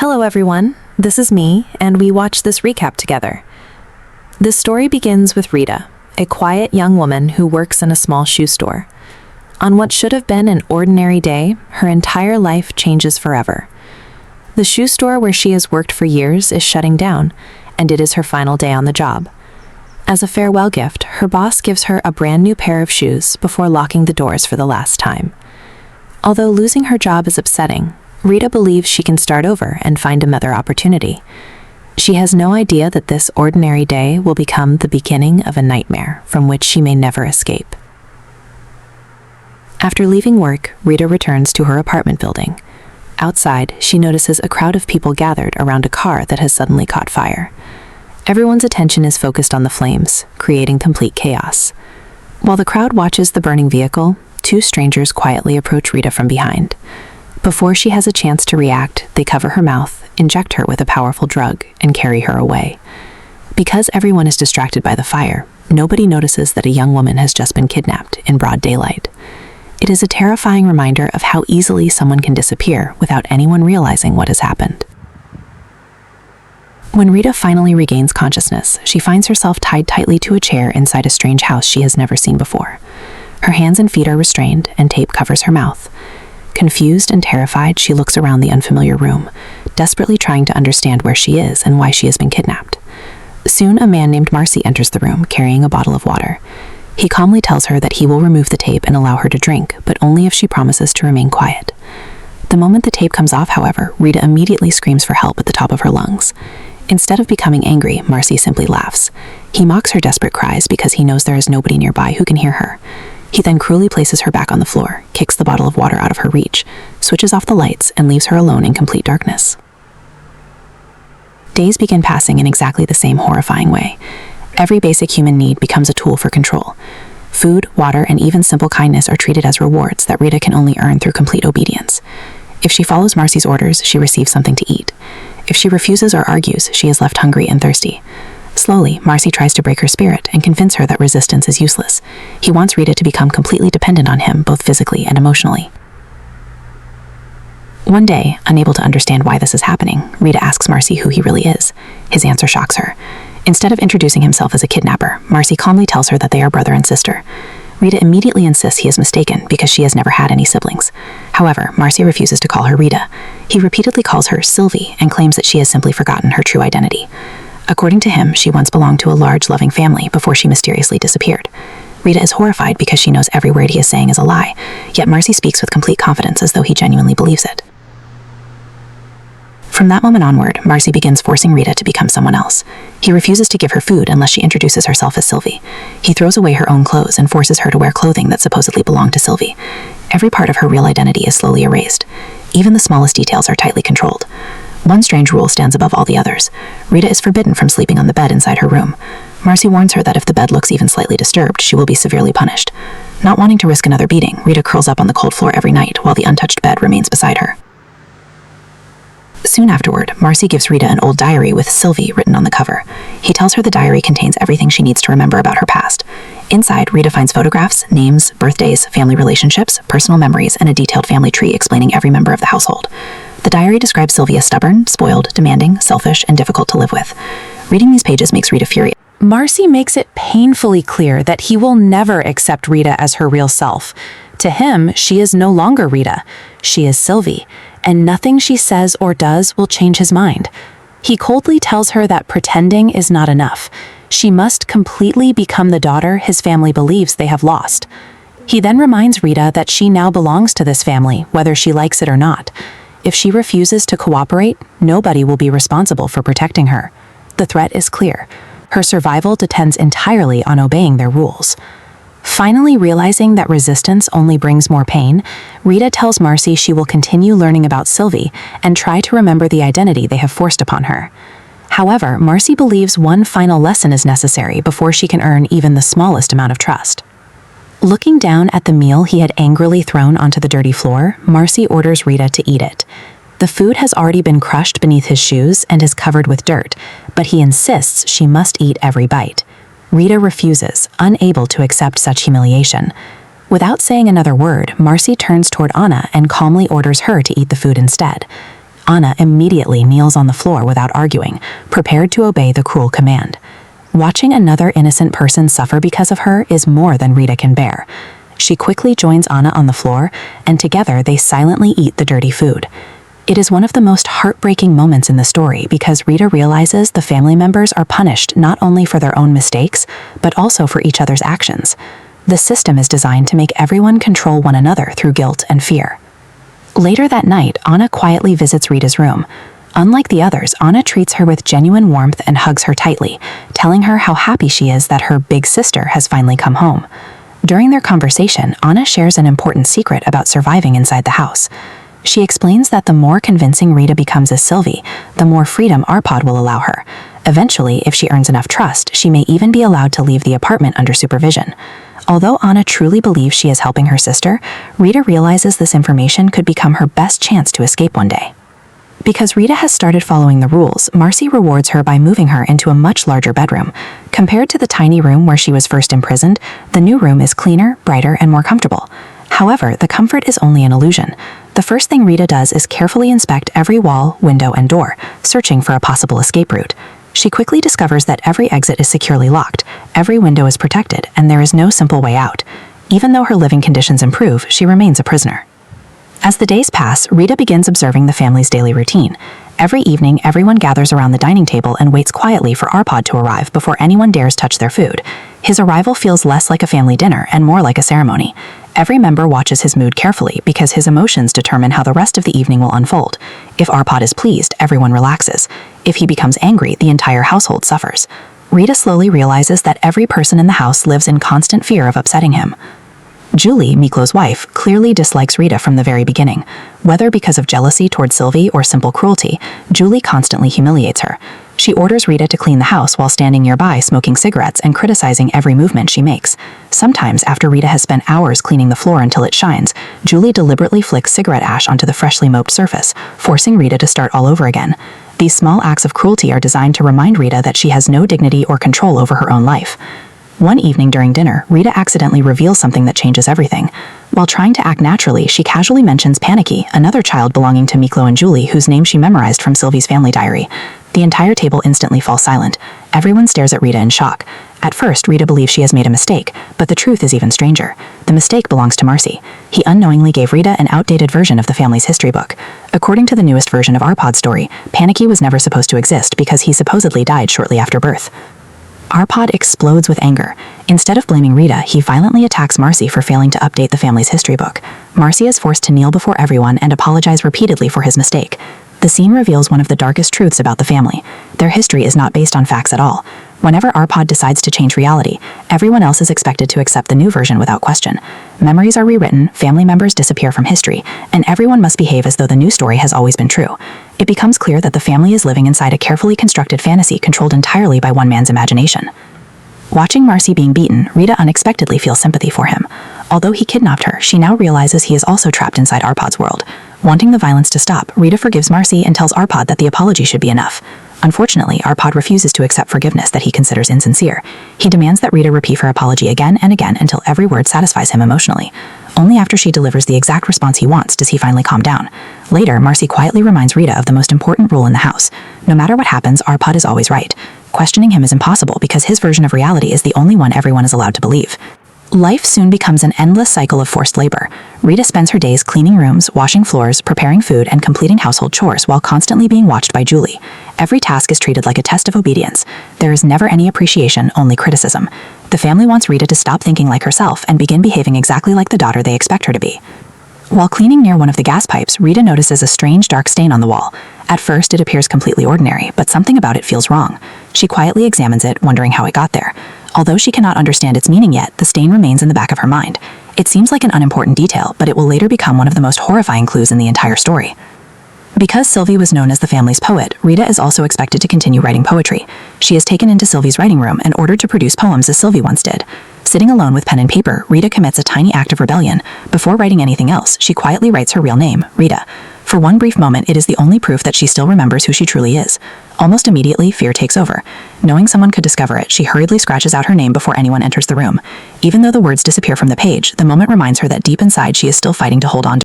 Hello everyone, this is me, and we watch this recap together. This story begins with Rita, a quiet young woman who works in a small shoe store. On what should have been an ordinary day, her entire life changes forever. The shoe store where she has worked for years is shutting down, and it is her final day on the job. As a farewell gift, her boss gives her a brand new pair of shoes before locking the doors for the last time. Although losing her job is upsetting, Rita believes she can start over and find another opportunity. She has no idea that this ordinary day will become the beginning of a nightmare from which she may never escape. After leaving work, Rita returns to her apartment building. Outside, she notices a crowd of people gathered around a car that has suddenly caught fire. Everyone's attention is focused on the flames, creating complete chaos. While the crowd watches the burning vehicle, two strangers quietly approach Rita from behind. Before she has a chance to react, they cover her mouth, inject her with a powerful drug, and carry her away. Because everyone is distracted by the fire, nobody notices that a young woman has just been kidnapped in broad daylight. It is a terrifying reminder of how easily someone can disappear without anyone realizing what has happened. When Rita finally regains consciousness, she finds herself tied tightly to a chair inside a strange house she has never seen before. Her hands and feet are restrained, and tape covers her mouth. Confused and terrified, she looks around the unfamiliar room, desperately trying to understand where she is and why she has been kidnapped. Soon, a man named Marcy enters the room, carrying a bottle of water. He calmly tells her that he will remove the tape and allow her to drink, but only if she promises to remain quiet. The moment the tape comes off, however, Rita immediately screams for help at the top of her lungs. Instead of becoming angry, Marcy simply laughs. He mocks her desperate cries because he knows there is nobody nearby who can hear her. He then cruelly places her back on the floor, kicks the bottle of water out of her reach, switches off the lights, and leaves her alone in complete darkness. Days begin passing in exactly the same horrifying way. Every basic human need becomes a tool for control. Food, water, and even simple kindness are treated as rewards that Rita can only earn through complete obedience. If she follows Marcy's orders, she receives something to eat. If she refuses or argues, she is left hungry and thirsty. Slowly, Marcy tries to break her spirit and convince her that resistance is useless. He wants Rita to become completely dependent on him, both physically and emotionally. One day, unable to understand why this is happening, Rita asks Marcy who he really is. His answer shocks her. Instead of introducing himself as a kidnapper, Marcy calmly tells her that they are brother and sister. Rita immediately insists he is mistaken because she has never had any siblings. However, Marcy refuses to call her Rita. He repeatedly calls her Sylvie and claims that she has simply forgotten her true identity. According to him, she once belonged to a large, loving family before she mysteriously disappeared. Rita is horrified because she knows every word he is saying is a lie, yet Marcy speaks with complete confidence as though he genuinely believes it. From that moment onward, Marcy begins forcing Rita to become someone else. He refuses to give her food unless she introduces herself as Sylvie. He throws away her own clothes and forces her to wear clothing that supposedly belonged to Sylvie. Every part of her real identity is slowly erased. Even the smallest details are tightly controlled. One strange rule stands above all the others. Rita is forbidden from sleeping on the bed inside her room. Marcy warns her that if the bed looks even slightly disturbed, she will be severely punished. Not wanting to risk another beating, Rita curls up on the cold floor every night while the untouched bed remains beside her. Soon afterward, Marcy gives Rita an old diary with Sylvie written on the cover. He tells her the diary contains everything she needs to remember about her past. Inside, Rita finds photographs, names, birthdays, family relationships, personal memories, and a detailed family tree explaining every member of the household. The diary describes Sylvie as stubborn, spoiled, demanding, selfish, and difficult to live with. Reading these pages makes Rita furious. Marcy makes it painfully clear that he will never accept Rita as her real self. To him, she is no longer Rita. She is Sylvie, and nothing she says or does will change his mind. He coldly tells her that pretending is not enough. She must completely become the daughter his family believes they have lost. He then reminds Rita that she now belongs to this family, whether she likes it or not. If she refuses to cooperate, nobody will be responsible for protecting her. The threat is clear. Her survival depends entirely on obeying their rules. Finally realizing that resistance only brings more pain, Rita tells Marcy she will continue learning about Sylvie and try to remember the identity they have forced upon her. However, Marcy believes one final lesson is necessary before she can earn even the smallest amount of trust. Looking down at the meal he had angrily thrown onto the dirty floor, Marcy orders Rita to eat it. The food has already been crushed beneath his shoes and is covered with dirt, but he insists she must eat every bite. Rita refuses, unable to accept such humiliation. Without saying another word, Marcy turns toward Anna and calmly orders her to eat the food instead. Anna immediately kneels on the floor without arguing, prepared to obey the cruel command. Watching another innocent person suffer because of her is more than Rita can bear. She quickly joins Anna on the floor, and together they silently eat the dirty food. It is one of the most heartbreaking moments in the story because Rita realizes the family members are punished not only for their own mistakes, but also for each other's actions. The system is designed to make everyone control one another through guilt and fear. Later that night, Anna quietly visits Rita's room. Unlike the others, Anna treats her with genuine warmth and hugs her tightly, telling her how happy she is that her big sister has finally come home. During their conversation, Anna shares an important secret about surviving inside the house. She explains that the more convincing Rita becomes as Sylvie, the more freedom Arpad will allow her. Eventually, if she earns enough trust, she may even be allowed to leave the apartment under supervision. Although Anna truly believes she is helping her sister, Rita realizes this information could become her best chance to escape one day. Because Rita has started following the rules, Marcy rewards her by moving her into a much larger bedroom. Compared to the tiny room where she was first imprisoned, the new room is cleaner, brighter, and more comfortable. However, the comfort is only an illusion. The first thing Rita does is carefully inspect every wall, window, and door, searching for a possible escape route. She quickly discovers that every exit is securely locked, every window is protected, and there is no simple way out. Even though her living conditions improve, she remains a prisoner. As the days pass, Rita begins observing the family's daily routine. Every evening, everyone gathers around the dining table and waits quietly for Arpad to arrive before anyone dares touch their food. His arrival feels less like a family dinner and more like a ceremony. Every member watches his mood carefully because his emotions determine how the rest of the evening will unfold. If Arpad is pleased, everyone relaxes. If he becomes angry, the entire household suffers. Rita slowly realizes that every person in the house lives in constant fear of upsetting him. Julie, Miklo's wife, clearly dislikes Rita from the very beginning. Whether because of jealousy toward Sylvie or simple cruelty, Julie constantly humiliates her. She orders Rita to clean the house while standing nearby smoking cigarettes and criticizing every movement she makes. Sometimes, after Rita has spent hours cleaning the floor until it shines, Julie deliberately flicks cigarette ash onto the freshly mopped surface, forcing Rita to start all over again. These small acts of cruelty are designed to remind Rita that she has no dignity or control over her own life. One evening during dinner, Rita accidentally reveals something that changes everything. While trying to act naturally, she casually mentions Panicky, another child belonging to Miklo and Julie, whose name she memorized from Sylvie's family diary. The entire table instantly falls silent. Everyone stares at Rita in shock. At first, Rita believes she has made a mistake, but the truth is even stranger. The mistake belongs to Marcy. He unknowingly gave Rita an outdated version of the family's history book. According to the newest version of Arpad's story, Panicky was never supposed to exist because he supposedly died shortly after birth. Arpad explodes with anger. Instead of blaming Rita, he violently attacks Marcy for failing to update the family's history book. Marcy is forced to kneel before everyone and apologize repeatedly for his mistake. The scene reveals one of the darkest truths about the family. Their history is not based on facts at all. Whenever Arpad decides to change reality, everyone else is expected to accept the new version without question. Memories are rewritten, family members disappear from history, and everyone must behave as though the new story has always been true. It becomes clear that the family is living inside a carefully constructed fantasy controlled entirely by one man's imagination. Watching Marcy being beaten, Rita unexpectedly feels sympathy for him. Although he kidnapped her, she now realizes he is also trapped inside Arpad's world. Wanting the violence to stop, Rita forgives Marcy and tells Arpad that the apology should be enough. Unfortunately, Arpad refuses to accept forgiveness that he considers insincere. He demands that Rita repeat her apology again and again until every word satisfies him emotionally. Only after she delivers the exact response he wants does he finally calm down. Later, Marcy quietly reminds Rita of the most important rule in the house. No matter what happens, Arpad is always right. Questioning him is impossible because his version of reality is the only one everyone is allowed to believe. Life soon becomes an endless cycle of forced labor. Rita spends her days cleaning rooms, washing floors, preparing food, and completing household chores while constantly being watched by Julie. Every task is treated like a test of obedience. There is never any appreciation, only criticism. The family wants Rita to stop thinking like herself and begin behaving exactly like the daughter they expect her to be. While cleaning near one of the gas pipes, Rita notices a strange dark stain on the wall. At first, it appears completely ordinary, but something about it feels wrong. She quietly examines it, wondering how it got there. Although she cannot understand its meaning yet, the stain remains in the back of her mind. It seems like an unimportant detail, but it will later become one of the most horrifying clues in the entire story. Because Sylvie was known as the family's poet, Rita is also expected to continue writing poetry. She is taken into Sylvie's writing room and ordered to produce poems as Sylvie once did. Sitting alone with pen and paper, Rita commits a tiny act of rebellion. Before writing anything else, she quietly writes her real name, Rita. For one brief moment, it is the only proof that she still remembers who she truly is. Almost immediately, fear takes over. Knowing someone could discover it, she hurriedly scratches out her name before anyone enters the room. Even though the words disappear from the page, the moment reminds her that deep inside she is still fighting to hold on to